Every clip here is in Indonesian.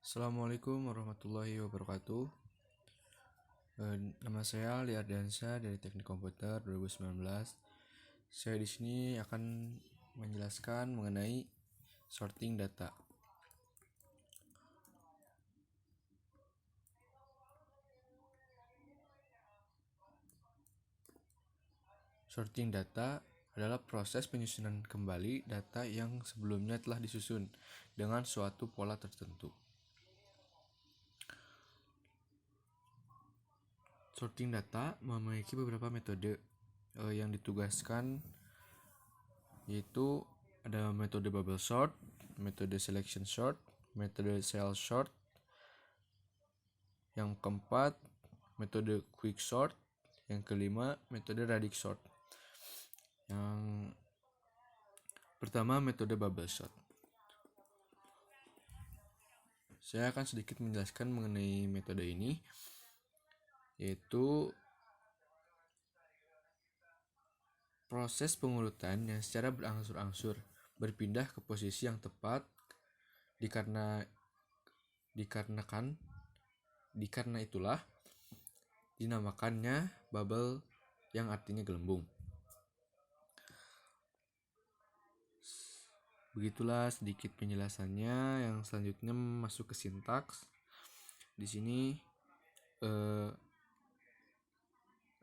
Assalamualaikum warahmatullahi wabarakatuh. Nama saya Lia Ardiansa dari Teknik Komputer 2019. Saya di sini akan menjelaskan mengenai sorting data. Sorting data adalah proses penyusunan kembali data yang sebelumnya telah disusun dengan suatu pola tertentu. Sorting data memiliki beberapa metode yang ditugaskan, yaitu ada metode bubble sort, metode selection sort, metode cell sort. Yang keempat, metode quick sort. Yang kelima, metode radix sort. Yang pertama, metode bubble sort. Saya akan sedikit menjelaskan mengenai metode ini, yaitu proses pengurutan yang secara berangsur-angsur berpindah ke posisi yang tepat karena itulah dinamakannya bubble, yang artinya gelembung. Begitulah sedikit penjelasannya. Yang selanjutnya masuk ke sintaks. Di sini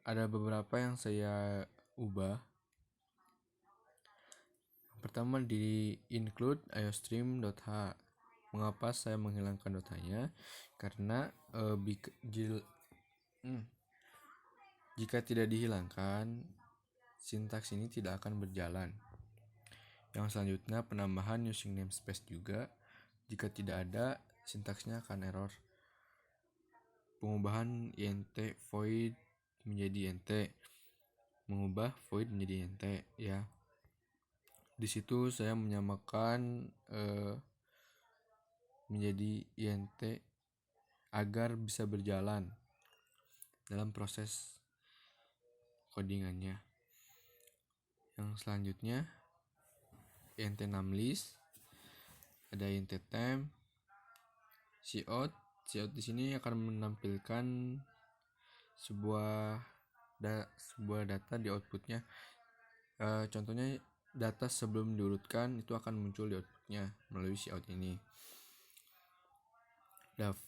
ada beberapa yang saya ubah. Pertama, di include iostream.h. Mengapa saya menghilangkan dotanya? Karena jika tidak dihilangkan, sintaks ini tidak akan berjalan. Yang selanjutnya, penambahan using namespace juga. Jika tidak ada, sintaksnya akan error. Pengubahan int void menjadi int, mengubah void menjadi int, ya. Di situ saya menyamakan menjadi int agar bisa berjalan dalam proses codingannya. Yang selanjutnya, int numlist, ada int temp, cout. Cout di sini akan menampilkan sebuah data di outputnya. Contohnya, data sebelum diurutkan itu akan muncul di outputnya melalui cout ini.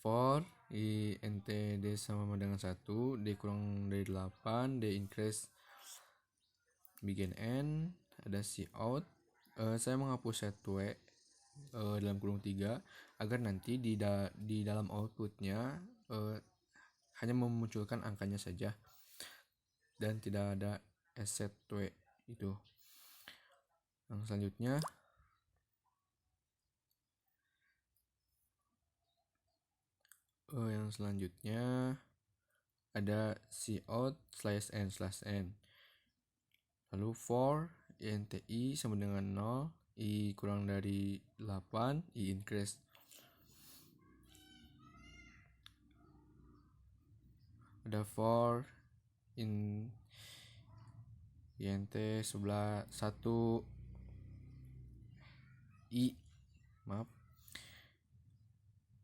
For int d sama dengan 1, d kurang dari 8, d increase begin n, ada cout. Saya menghapus set w dalam kurung 3 agar nanti di dalam outputnya hanya memunculkan angkanya saja dan tidak ada set w itu. Yang selanjutnya, ada cout /n/n. Lalu for int i sama dengan 0, i kurang dari 8, i increase. Ada for int sebelah 1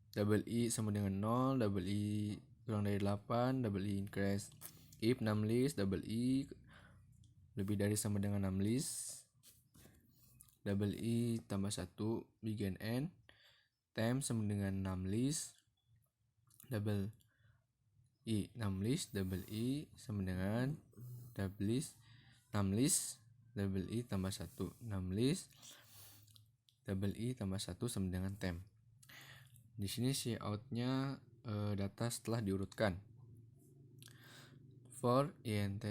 double i sama dengan 0, double i kurang dari 8, double i increase. If numlist double i lebih dari sama dengan numlist, double i tambah 1 begin n, temp sama dengan numlist, double i numlist, double i sama dengan numlist, double i tambah 1 numlist, double i tambah 1 sama dengan temp. Di sini cout-nya data setelah diurutkan. For int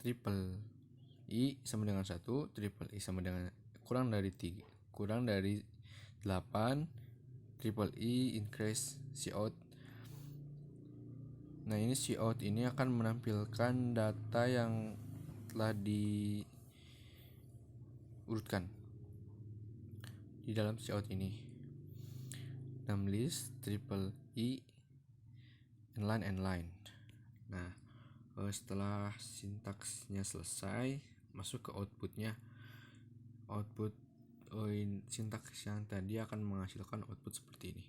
triple i sama dengan 1, triple i sama dengan kurang dari 8, triple i increase cout. Nah, ini cout ini akan menampilkan data yang telah diurutkan di dalam cout ini. Numlist, triple i, inline. Nah, setelah sintaksnya selesai, masuk ke outputnya. Output sintaks yang tadi akan menghasilkan output seperti ini.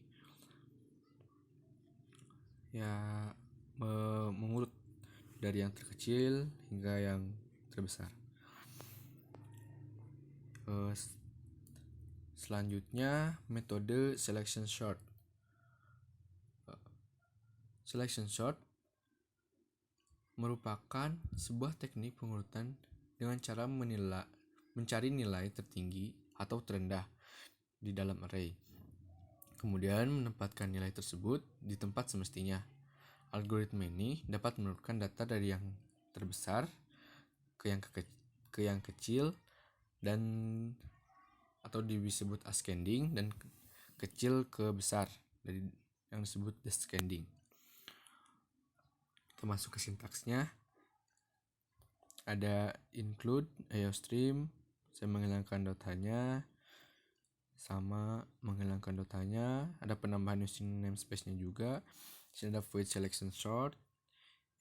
ya mengurut dari yang terkecil hingga yang terbesar. Selanjutnya metode selection sort. Selection sort merupakan sebuah teknik pengurutan dengan cara mencari nilai tertinggi atau terendah di dalam array, kemudian menempatkan nilai tersebut di tempat semestinya. Algoritma ini dapat menurunkan data dari yang terbesar ke yang kecil dan atau disebut ascending, dan kecil ke besar dari yang disebut descending. Kita masuk ke sintaksnya. Ada include IOStream, saya menghilangkan dotanya, sama menghilangkan dotanya. Ada penambahan using namespace-nya juga. Sini ada void selection sort,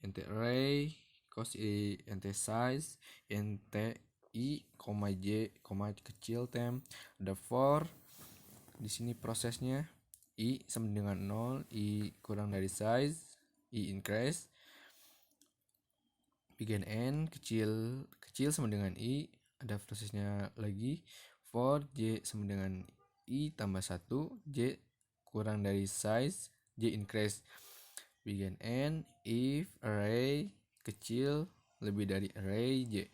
int array, cost int size, int i, j, kecil temp. Ada for. Di sini prosesnya i sama dengan 0, i kurang dari size, i increase. Begin n kecil sama dengan i, ada prosesnya lagi. For j sama dengan i tambah 1, j kurang dari size, j increase. Begin n if array kecil lebih dari array j.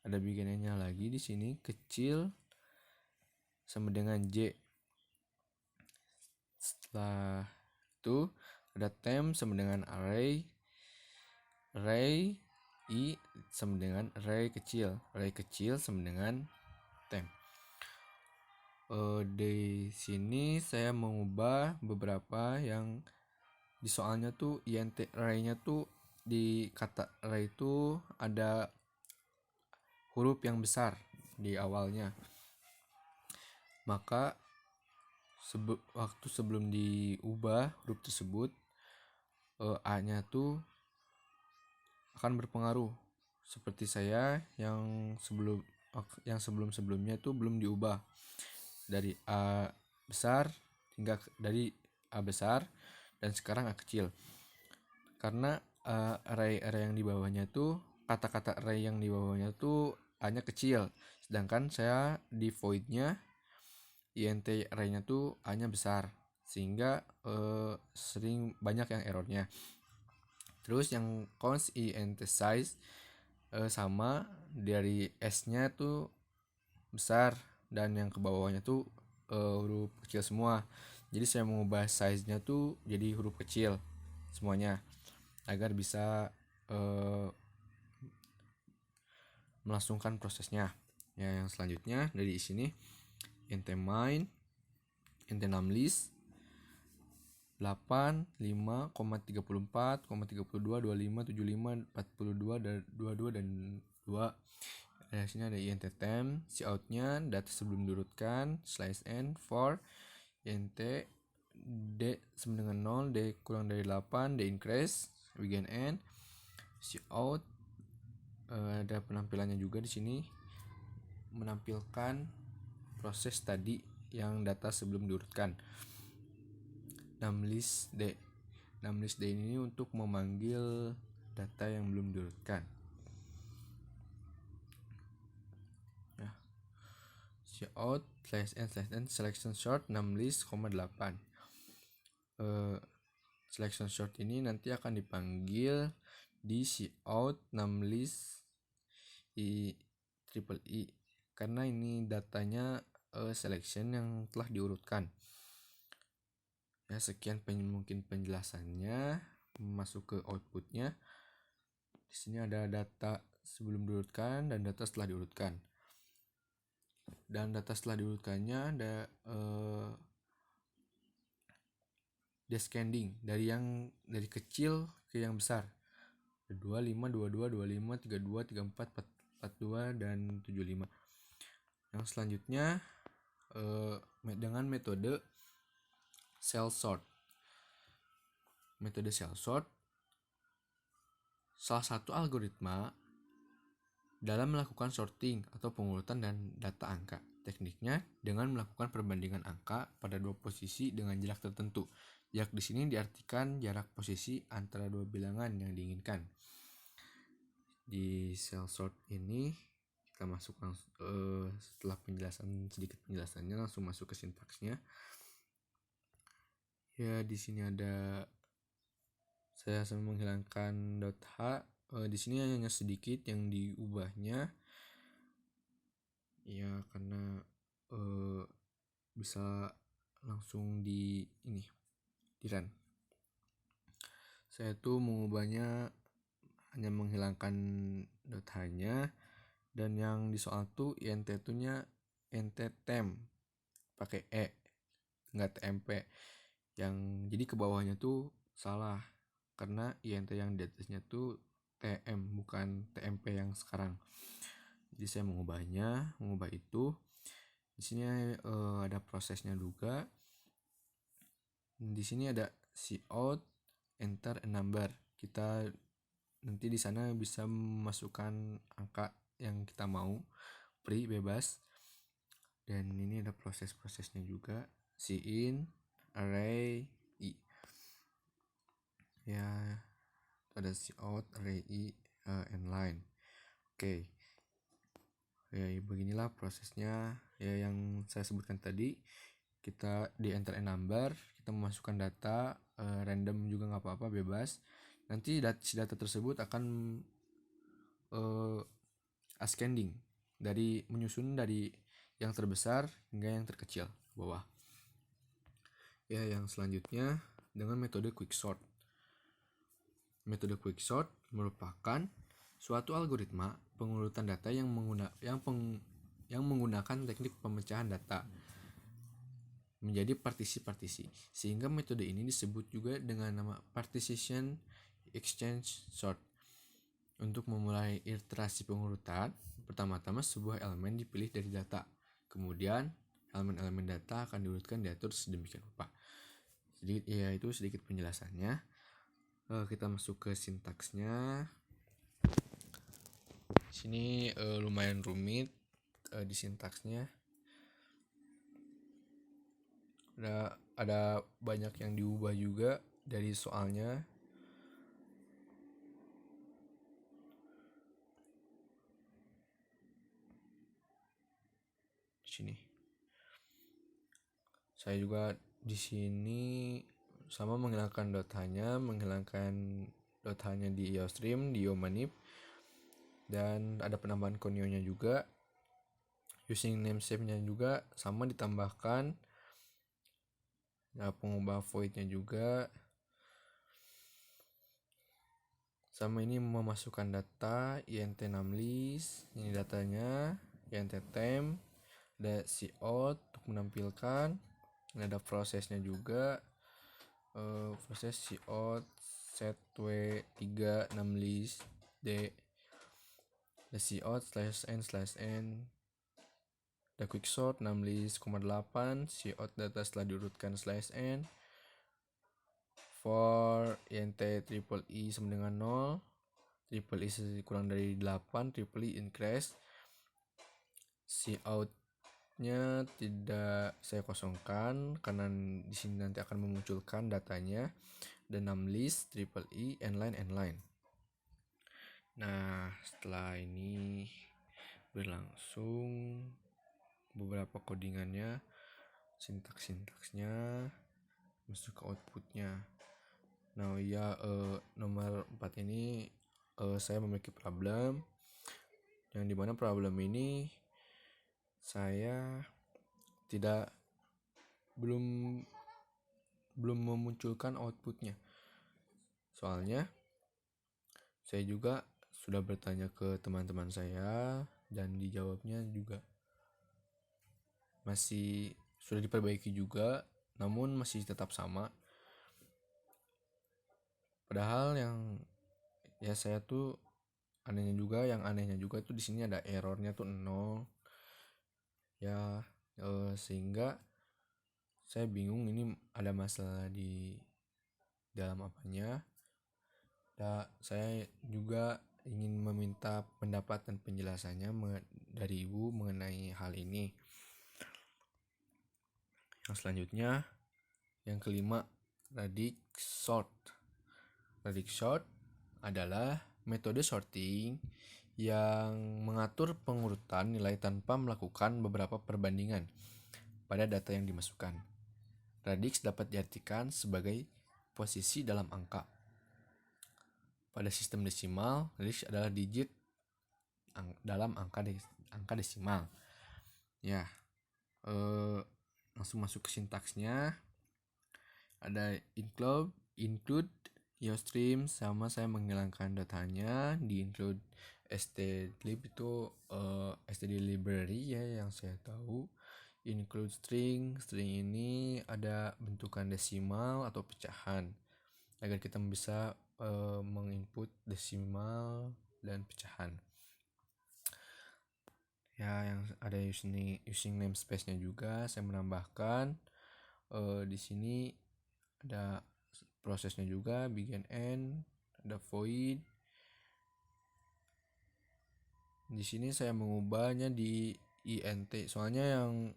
Ada begin n-nya lagi di sini, kecil sama dengan j. Setelah itu ada temp sama dengan array i sama dengan array kecil sama dengan temp. Di sini saya mengubah beberapa yang di soalnya tuh int array-nya tuh di kata array itu ada huruf yang besar di awalnya. Maka waktu sebelum diubah huruf tersebut, A-nya tuh akan berpengaruh. Seperti saya yang sebelum-sebelumnya tuh belum diubah dari A besar hingga dari A besar dan sekarang A kecil. Karena array yang di bawahnya tuh, kata-kata array yang di bawahnya tuh A-nya kecil, sedangkan saya di void-nya int array-nya tuh A-nya besar, sehingga sering banyak yang errornya. Terus yang const int size sama, dari S-nya tuh besar dan yang ke bawahnya tuh huruf kecil semua. Jadi saya mengubah size-nya tuh jadi huruf kecil semuanya agar bisa melangsungkan prosesnya. Ya, yang selanjutnya dari sini int main, int numlist 8, 5, 34, 32, 25, 75, 42, dan 22 dan 2. Di sini ada int temp, cout-nya data sebelum diurutkan, slice n, for int d sama dengan 0, d kurang dari 8, d increase, begin n, cout. Ada penampilannya juga di sini, menampilkan proses tadi yang data sebelum diurutkan. Numlist d ini untuk memanggil data yang belum diurutkan. Ya. Cout slash n selection sort numlist, 8. Selection sort ini nanti akan dipanggil di cout numlist triple i karena ini datanya selection yang telah diurutkan. Ya, sekian mungkin penjelasannya. Masuk ke outputnya. Di sini ada data sebelum diurutkan dan data setelah diurutkan. Dan data setelah diurutkannya ada descending dari kecil ke yang besar. 25, 22, 25, 32, 34, 42 dan 75. Yang selanjutnya dengan metode cell sort. Metode cell sort salah satu algoritma dalam melakukan sorting atau pengurutan dan data angka. Tekniknya dengan melakukan perbandingan angka pada dua posisi dengan jarak tertentu. Jarak di sini diartikan jarak posisi antara dua bilangan yang diinginkan. Di cell sort ini kita masuk langsung setelah sedikit penjelasannya langsung masuk ke sintaksnya. Ya, di sini saya menghilangkan .h. Di sini hanya sedikit yang diubahnya. Ya, karena bisa langsung di run. Saya tuh mengubahnya hanya menghilangkan .h-nya, dan yang di soal tuh int nya int temp pakai e, enggak tmp. Yang jadi ke bawahnya tuh salah karena int yang di atasnya tuh tm bukan tmp yang sekarang. Jadi saya mengubah itu. Di sini ada prosesnya juga. Di sini ada cout enter a number. Kita nanti di sana bisa memasukkan angka yang kita mau, free, bebas. Dan ini ada proses-prosesnya juga. Cin, array, i. Ya, ada cout, array, i, and line. Oke. Ya, beginilah prosesnya ya yang saya sebutkan tadi. Kita di enter a number, kita memasukkan data, random juga nggak apa-apa, bebas. Nanti si data tersebut akan ascending, menyusun dari yang terbesar hingga yang terkecil ke bawah. Ya, yang selanjutnya dengan metode quicksort. Metode quicksort merupakan suatu algoritma pengurutan data yang menggunakan teknik pemecahan data menjadi partisi-partisi, sehingga metode ini disebut juga dengan nama partition exchange sort. Untuk memulai iterasi pengurutan, pertama-tama sebuah elemen dipilih dari data, kemudian elemen-elemen data akan diurutkan diatur sedemikian rupa. Itu sedikit penjelasannya. Kita masuk ke sintaksnya. Sini lumayan rumit di sintaksnya. Ada banyak yang diubah juga dari soalnya. Di sini. Saya juga di sini sama menghilangkan .h-nya di IOStream, di IOManip, dan ada penambahan conio-nya juga. Using namespace-nya juga sama ditambahkan. Nah, pengubah void-nya juga. Sama ini memasukkan data int numlist, ini datanya, int temp, ada cout untuk menampilkan. Ini ada prosesnya juga. Proses cout set w3 numlist d, ada cout /n/n, ada quicksort numlist 8, cout data setelah diurutkan /n, for int triple i sama dengan 0, triple i kurang dari 8, triple i increase. Cout-nya tidak saya kosongkan karena di sini nanti akan memunculkan datanya, dan numlist triple i n-line. Nah, setelah ini berlangsung beberapa codingannya, sintaksnya masuk ke outputnya. Nah, nomor 4 ini saya memiliki problem, yang dimana problem ini saya belum memunculkan outputnya. Soalnya saya juga sudah bertanya ke teman-teman saya dan dijawabnya juga masih sudah diperbaiki juga, namun masih tetap sama. Padahal yang saya tuh anehnya juga tuh di sini ada errornya tuh 0. Ya, sehingga saya bingung ini ada masalah di dalam apanya. Saya juga ingin meminta pendapat dan penjelasannya dari Ibu mengenai hal ini. Yang selanjutnya, yang kelima, radix sort. Radix sort adalah metode sorting yang mengatur pengurutan nilai tanpa melakukan beberapa perbandingan pada data yang dimasukkan. Radix dapat diartikan sebagai posisi dalam angka. Pada sistem desimal, radix adalah digit dalam angka desimal. Ya, langsung masuk ke sintaksnya. Ada include stream, sama saya menghilangkan datanya. Di include stdlib itu std library ya yang saya tahu. Include string ini ada bentukan desimal atau pecahan agar kita bisa menginput desimal dan pecahan. Ya, yang ada using namespace-nya juga saya menambahkan. Di sini ada prosesnya juga, begin end, ada void. Di sini saya mengubahnya di int, soalnya yang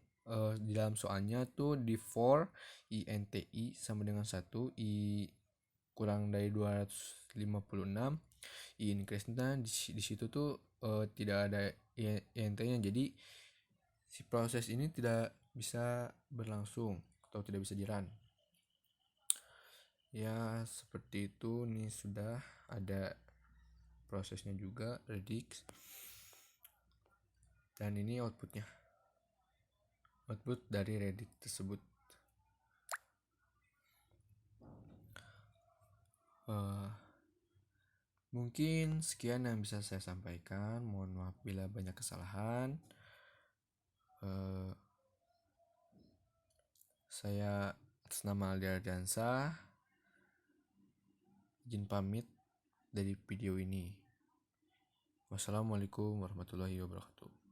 di dalam soalnya tuh di for inti sama dengan 1, i kurang dari 256, i increase. Nah, di situ tuh tidak ada int-nya, jadi si proses ini tidak bisa berlangsung atau tidak bisa di-run. Ya, seperti itu. Nih sudah ada prosesnya juga, radix. Dan ini outputnya, output dari radix tersebut. Mungkin sekian yang bisa saya sampaikan. Mohon maaf bila banyak kesalahan. Saya atas nama Aldi Ardiansah izin pamit dari video ini. Wassalamualaikum warahmatullahi wabarakatuh.